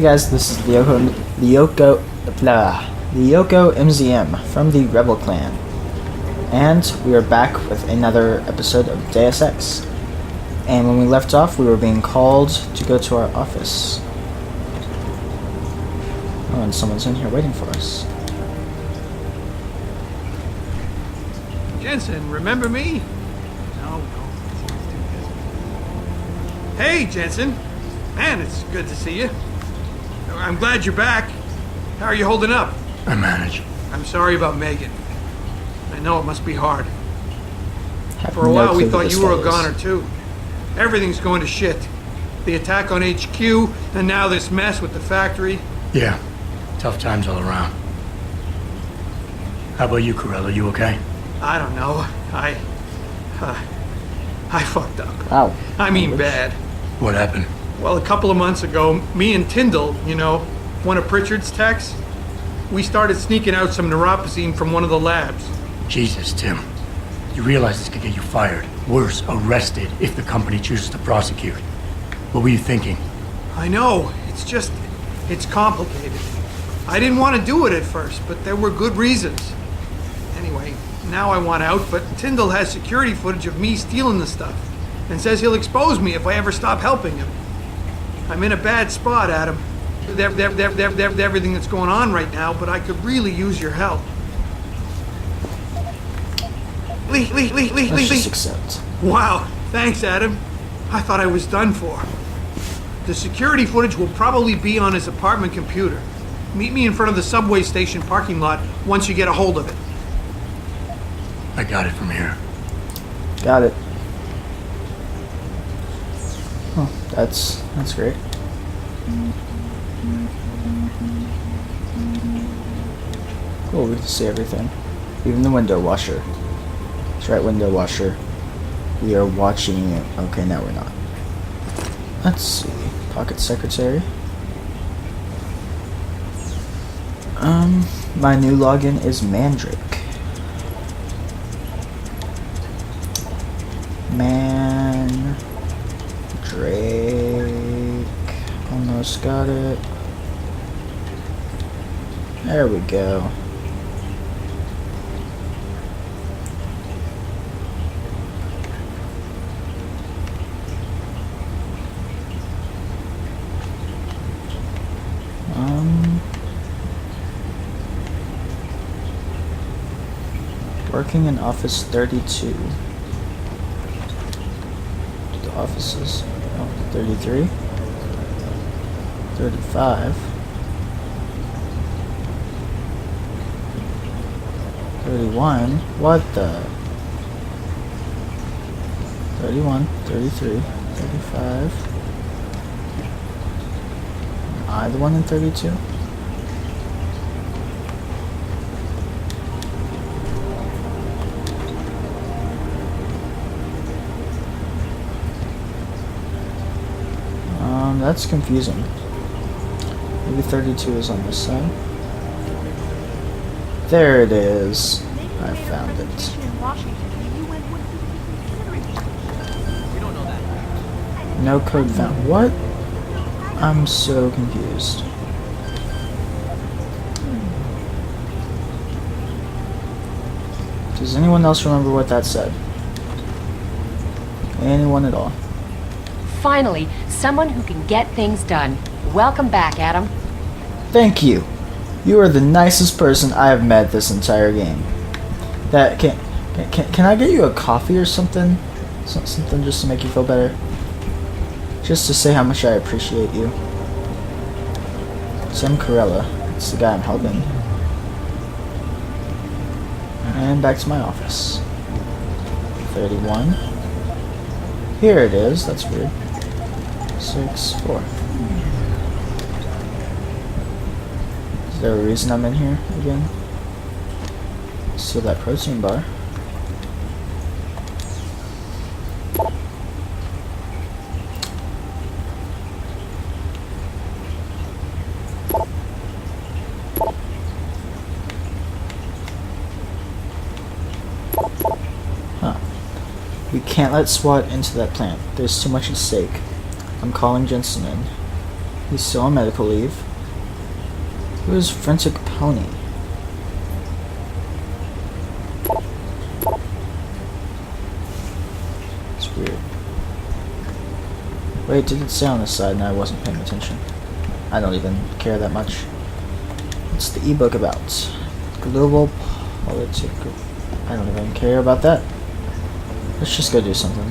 Hey guys, this is Lyoko MZM from the Rebel Clan, and we are back with another episode of Deus Ex. And when we left off, we were being called to go to our office. Oh, and someone's in here waiting for us. Jensen, remember me? No. Hey, Jensen. Man, it's good to see you. I'm glad you're back. How are you holding up? I manage. I'm sorry about Megan. I know it must be hard. Have For a no while, we clue who thought this you were guy a goner, is. too. Everything's going to shit. The attack on HQ, and now this mess with the factory. Yeah, tough times all around. How about you, Corella? You okay? I don't know. I fucked up. Ow. I mean Ouch. bad. What happened? Well, a couple of months ago, me and Tyndall, one of Pritchard's techs, we started sneaking out some neuropozyne from one of the labs. Jesus, Tim. You realize this could get you fired. Worse, arrested if the company chooses to prosecute. What were you thinking? I know, it's complicated. I didn't want to do it at first, but there were good reasons. Anyway, now I want out, but Tyndall has security footage of me stealing the stuff, and says he'll expose me if I ever stop helping him. I'm in a bad spot, Adam. Everything that's going on right now, but I could really use your help. Let's just accept. Wow, thanks, Adam. I thought I was done for. The security footage will probably be on his apartment computer. Meet me in front of the subway station parking lot once you get a hold of it. I got it from here. Got it. Oh, that's great. Cool, we can see everything. Even the window washer. That's right, window washer. We are watching it. Okay, now we're not. Let's see. Pocket secretary. My new login is Mandrake. Drake. Almost got it. There we go. Working in office 32. The offices. Oh, 33. 35. 31. What the? 31, 33, 35. Am I the one in 32? That's confusing. Maybe 32 is on this side. There it is. I found it. No code found. What? I'm so confused. Does anyone else remember what that said? Anyone at all? Finally, someone who can get things done. Welcome back, Adam. Thank you. You are the nicest person I have met this entire game. That can I get you a coffee or something? Something just to make you feel better. Just to say how much I appreciate you. Tim Corella. That's the guy I'm helping. And back to my office. 31. Here it is. That's weird. 6, 4. Is there a reason I'm in here again? Steal that protein bar. Huh. We can't let SWAT into that plant. There's too much at stake. I'm calling Jensen in. He's still on medical leave. Who is Frantic Pony? It's weird. Wait, did it say on the side and I wasn't paying attention? I don't even care that much. What's the ebook about? Global political. I don't even care about that. Let's just go do something.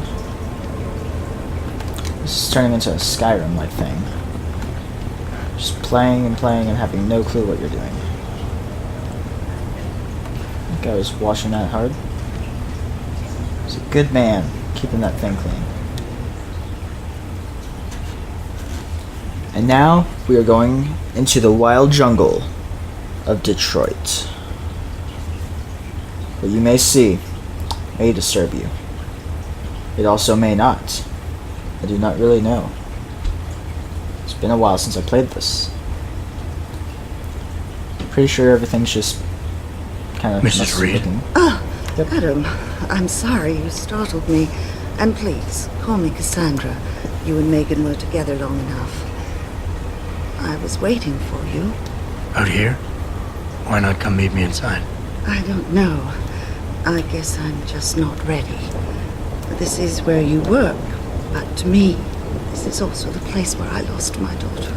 This is turning into a Skyrim-like thing. Just playing and playing and having no clue what you're doing. That guy was washing that hard. He's a good man, keeping that thing clean. And now we are going into the wild jungle of Detroit. What you may see may disturb you. It also may not. I do not really know. It's been a while since I played this. Pretty sure everything's just kind of Mrs. Reed. Yep. Adam, I'm sorry you startled me. And please, call me Cassandra. You and Megan were together long enough. I was waiting for you. Out here? Why not come meet me inside? I don't know. I guess I'm just not ready. This is where you work, but to me, this is also the place where I lost my daughter.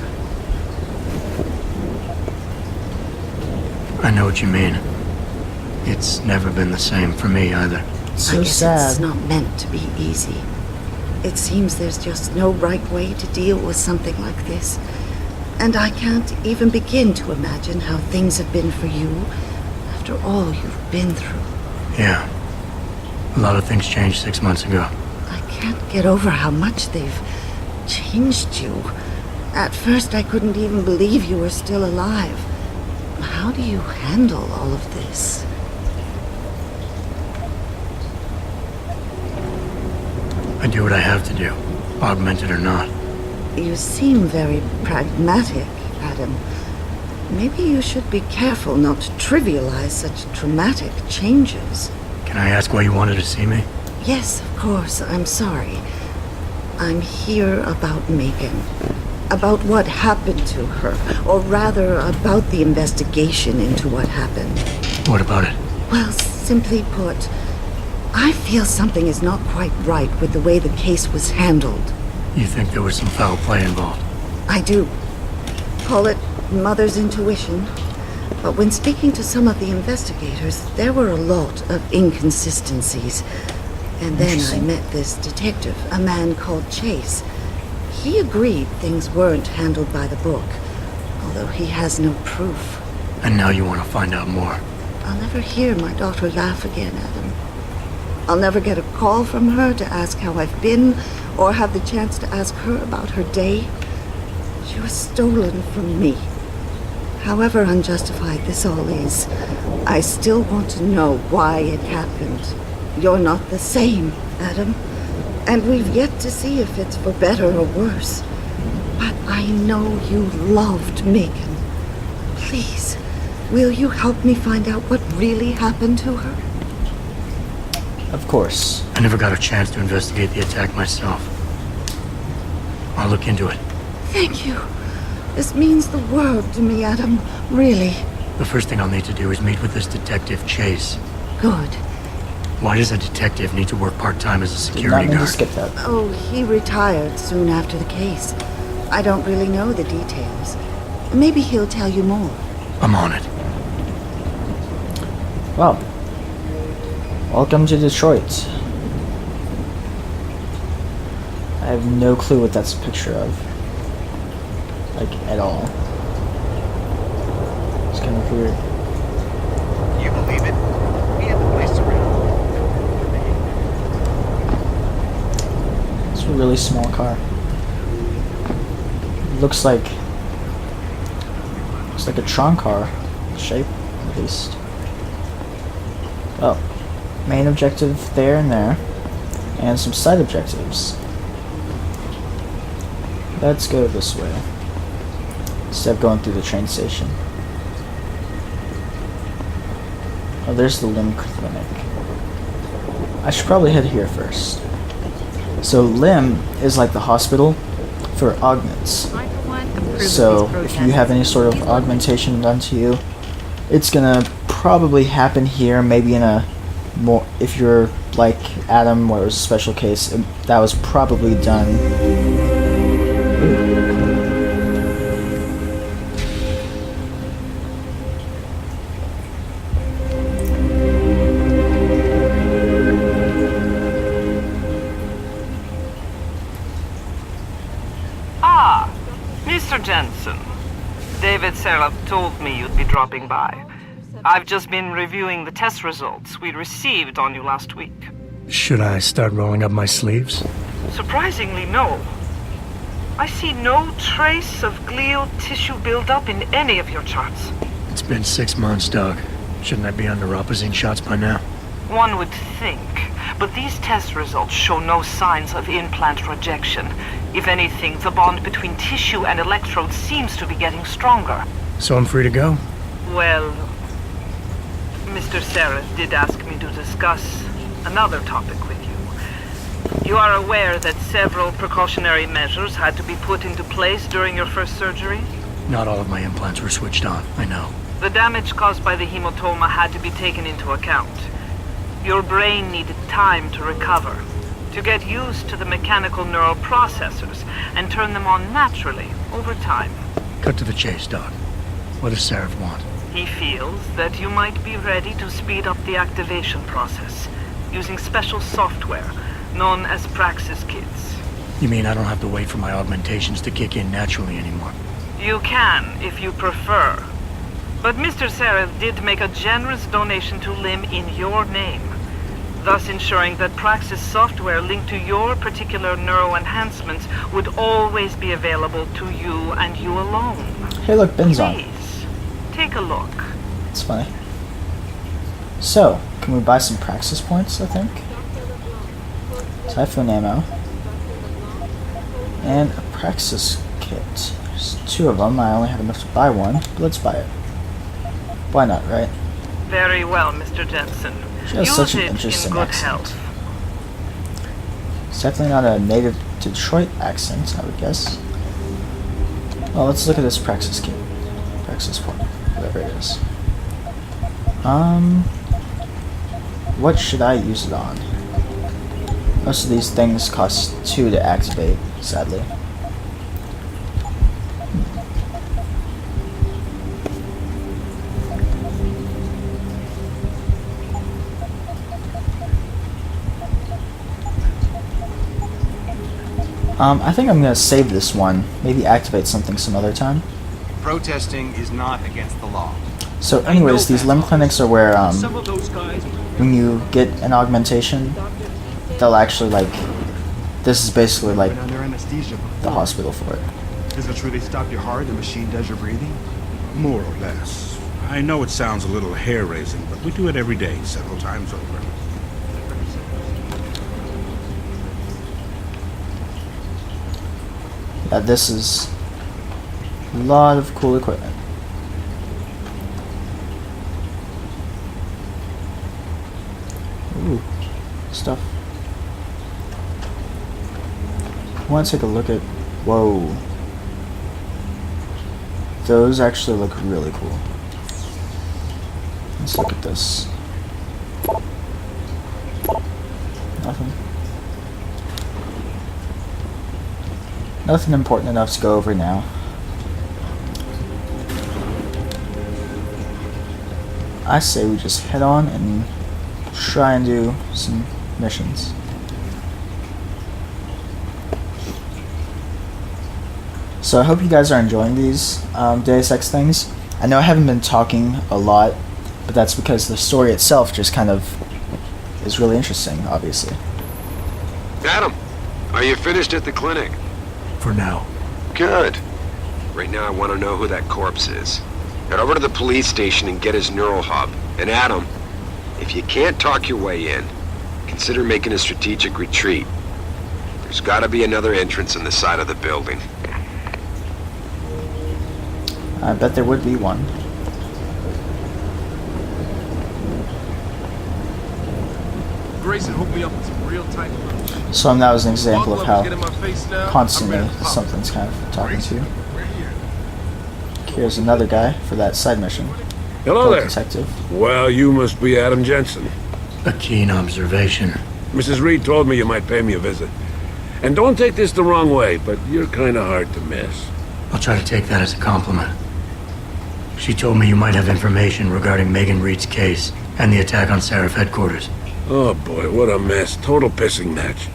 I know what you mean. It's never been the same for me either. So I guess sad. it's not meant to be easy. It seems there's just no right way to deal with something like this. And I can't even begin to imagine how things have been for you after all you've been through. Yeah. A lot of things changed 6 months ago. I can't get over how much they've changed you. At first, I couldn't even believe you were still alive. How do you handle all of this? I do what I have to do, augmented or not. You seem very pragmatic, Adam. Maybe you should be careful not to trivialize such traumatic changes. Can I ask why you wanted to see me? Yes, of course. I'm sorry. I'm here about Megan. About what happened to her. Or rather, about the investigation into what happened. What about it? Well, simply put, I feel something is not quite right with the way the case was handled. You think there was some foul play involved? I do. Call it mother's intuition. But when speaking to some of the investigators, there were a lot of inconsistencies. And then I met this detective, a man called Chase. He agreed things weren't handled by the book, although he has no proof. And now you want to find out more. I'll never hear my daughter laugh again, Adam. I'll never get a call from her to ask how I've been, or have the chance to ask her about her day. She was stolen from me. However unjustified this all is, I still want to know why it happened. You're not the same, Adam. And we've yet to see if it's for better or worse. But I know you loved Megan. Please, will you help me find out what really happened to her? Of course. I never got a chance to investigate the attack myself. I'll look into it. Thank you. This means the world to me, Adam. Really. The first thing I'll need to do is meet with this detective, Chase. Good. Why does a detective need to work part-time as a Did not security mean to guard? skip that. Oh, he retired soon after the case. I don't really know the details. Maybe he'll tell you more. I'm on it. Well, welcome to Detroit. I have no clue what that's a picture of. Like, at all. It's kind of weird. You believe it? We have the place surrounded. It's a really small car. Looks like a Tron car shape, at least. Oh, main objective there and there, and some side objectives. Let's go this way instead of going through the train station. Oh, there's the limb clinic. I should probably head here first. So limb is like the hospital for augments. I, for one, So if you have any sort of augmentation done to you, it's gonna probably happen here. Maybe in a more, if you're like Adam, where it was a special case, that was probably done. Mr. Jensen, David Seraph told me you'd be dropping by. I've just been reviewing the test results we received on you last week. Should I start rolling up my sleeves? Surprisingly, no. I see no trace of glial tissue buildup in any of your charts. It's been 6 months, Doug. Shouldn't I be under opposite shots by now? One would think, but these test results show no signs of implant rejection. If anything, the bond between tissue and electrodes seems to be getting stronger. So I'm free to go? Well, Mr. Seraph did ask me to discuss another topic with you. You are aware that several precautionary measures had to be put into place during your first surgery? Not all of my implants were switched on, I know. The damage caused by the hematoma had to be taken into account. Your brain needed time to recover, to get used to the mechanical neural processors and turn them on naturally over time. Cut to the chase, Doc. What does Seraph want? He feels that you might be ready to speed up the activation process using special software known as Praxis Kits. You mean I don't have to wait for my augmentations to kick in naturally anymore? You can, if you prefer. But Mr. Seraph did make a generous donation to LIM in your name, thus ensuring that Praxis software linked to your particular neuro enhancements would always be available to you and you alone. Hey, look, Ben's on. Please, take a look. It's funny. So, can we buy some Praxis points, I think? Typhoon ammo. And a Praxis kit. There's 2 of them. I only have enough to buy one, but let's buy it. Why not, right? Very well, Mr. Jensen. She has Use such an it interesting in good accent. health. It's definitely not a native Detroit accent, I would guess. Well, let's look at this Praxis kit. Praxis point, whatever it is. What should I use it on? Most of these things cost 2 to activate, sadly. I think I'm gonna save this one. Maybe activate something some other time. Protesting is not against the law. So anyways, these limb clinics are where, when you get an augmentation, they'll actually, like, this is basically like Under anesthesia. the hospital for it. Is it true they stop your heart, the machine does your breathing? More or less. I know it sounds a little hair-raising, but we do it every day, several times over. Yeah, this is a lot of cool equipment. Ooh, stuff. I want to take a look at... Whoa. Those actually look really cool. Let's look at this. Nothing. Nothing important enough to go over now. I say we just head on and try and do some missions. So I hope you guys are enjoying these Deus Ex things. I know I haven't been talking a lot, but that's because the story itself just kind of is really interesting, obviously. Adam, are you finished at the clinic? For now. Good. Right now I want to know who that corpse is. Head over to the police station and get his neural hub. And Adam, if you can't talk your way in, consider making a strategic retreat. There's got to be another entrance in the side of the building. I bet there would be one. Grayson hooked me up with some real tight punch. So that was an example of how Get in my face now. constantly I'm ready to pop. something's kind of talking to you. We're here. Here's another guy for that side mission. Hello there. Detective. Well, you must be Adam Jensen. A keen observation. Mrs. Reed told me you might pay me a visit. And don't take this the wrong way, but you're kind of hard to miss. I'll try to take that as a compliment. She told me you might have information regarding Megan Reed's case and the attack on Seraph headquarters. Oh boy, what a mess. Total pissing match.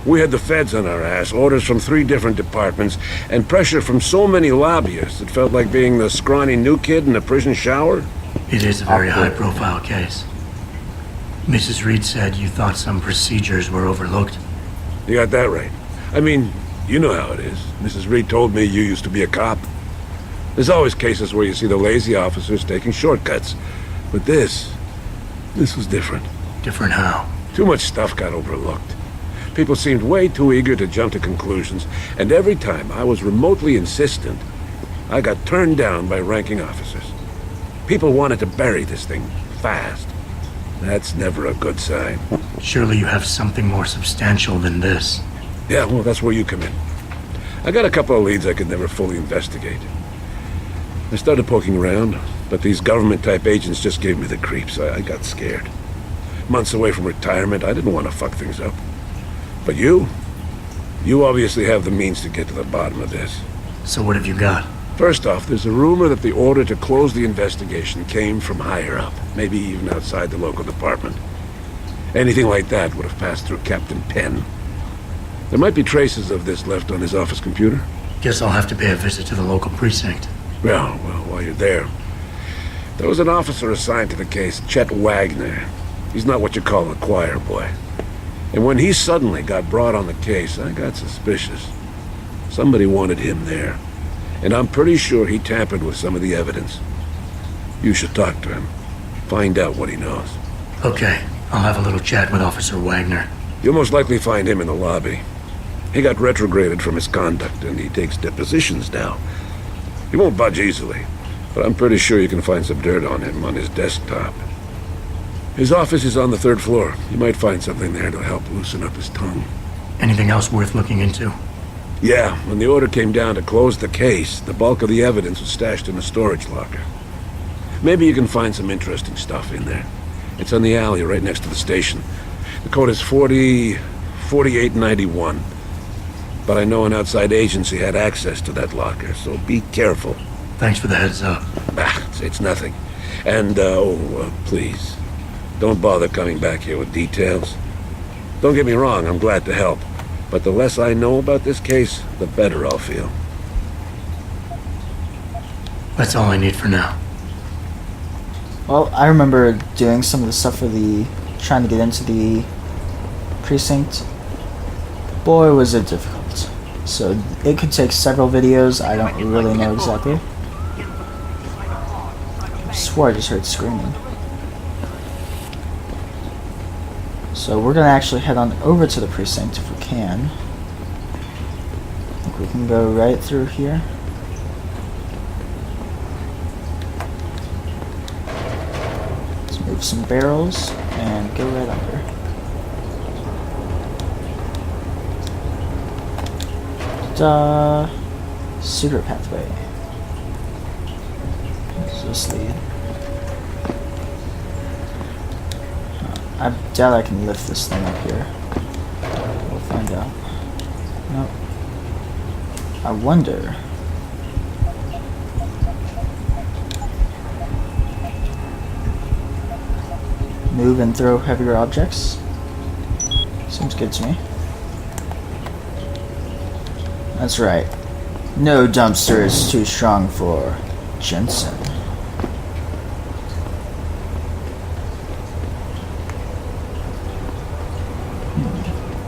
We had the feds on our ass, orders from 3 different departments, and pressure from so many lobbyists it felt like being the scrawny new kid in a prison shower. It is a very high-profile case. Mrs. Reed said you thought some procedures were overlooked. You got that right. I mean, you know how it is. Mrs. Reed told me you used to be a cop. There's always cases where you see the lazy officers taking shortcuts. But this was different. Different how? Too much stuff got overlooked. People seemed way too eager to jump to conclusions, and every time I was remotely insistent, I got turned down by ranking officers. People wanted to bury this thing fast. That's never a good sign. Surely you have something more substantial than this. Yeah, well, that's where you come in. I got a couple of leads I could never fully investigate. I started poking around, but these government-type agents just gave me the creeps. I got scared. Months away from retirement, I didn't want to fuck things up. But you obviously have the means to get to the bottom of this. So what have you got? First off, there's a rumor that the order to close the investigation came from higher up, maybe even outside the local department. Anything like that would have passed through Captain Penn. There might be traces of this left on his office computer. Guess I'll have to pay a visit to the local precinct. Well, while you're there, there was an officer assigned to the case, Chet Wagner. He's not what you call a choir boy. And when he suddenly got brought on the case, I got suspicious. Somebody wanted him there. And I'm pretty sure he tampered with some of the evidence. You should talk to him. Find out what he knows. Okay, I'll have a little chat with Officer Wagner. You'll most likely find him in the lobby. He got retrograded from his conduct, and he takes depositions now. He won't budge easily, but I'm pretty sure you can find some dirt on him on his desktop. His office is on the 3rd floor. You might find something there to help loosen up his tongue. Anything else worth looking into? Yeah, when the order came down to close the case, the bulk of the evidence was stashed in a storage locker. Maybe you can find some interesting stuff in there. It's on the alley right next to the station. The code is 4891. But I know an outside agency had access to that locker, so be careful. Thanks for the heads up. It's nothing. And, please, don't bother coming back here with details. Don't get me wrong, I'm glad to help. But the less I know about this case, the better I'll feel. That's all I need for now. Well, I remember doing some of the stuff for trying to get into the precinct. Boy, was it difficult. So it could take several videos. I don't really know exactly. I swore I just heard screaming. So we're gonna actually head on over to the precinct if we can. I think we can go right through here. Let's move some barrels and go right under. Secret pathway. Does this lead? I doubt I can lift this thing up here. We'll find out. Nope. I wonder. Move and throw heavier objects. Seems good to me. That's right. No dumpster is too strong for Jensen.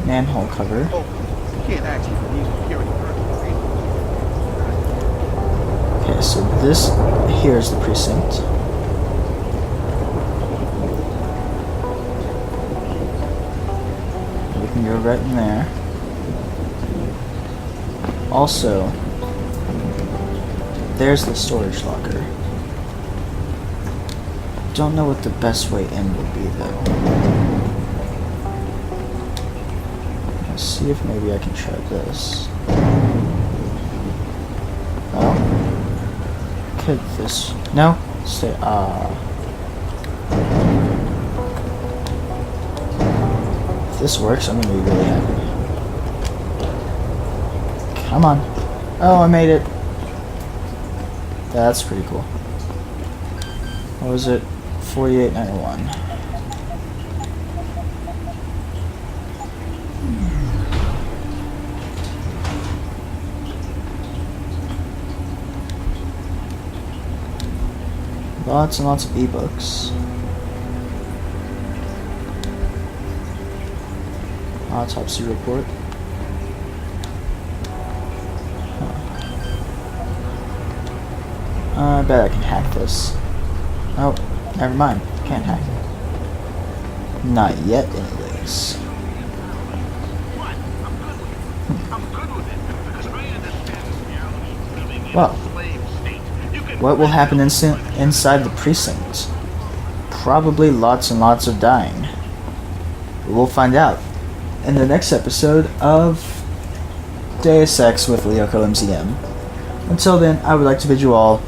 Manhole cover. Oh, you can't actually use security purposes. Okay, so this here is the precinct. We can go right in there. Also, there's the storage locker. Don't know what the best way in would be though. Let's see if maybe I can try this. Oh. could this... No? Stay... If this works, I'm gonna be really happy. Come on. Oh, I made it. That's pretty cool. What was it? 4891. Lots and lots of ebooks. Autopsy report. I bet I can hack this. Oh, never mind. Can't hack it. Not yet, anyways. Well, what will happen inside the precinct? Probably lots and lots of dying. We'll find out in the next episode of Deus Ex with Lyoko MCM. Until then, I would like to bid you all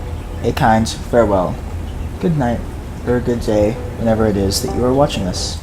a kind farewell. Good night, or good day, whenever it is that you are watching this.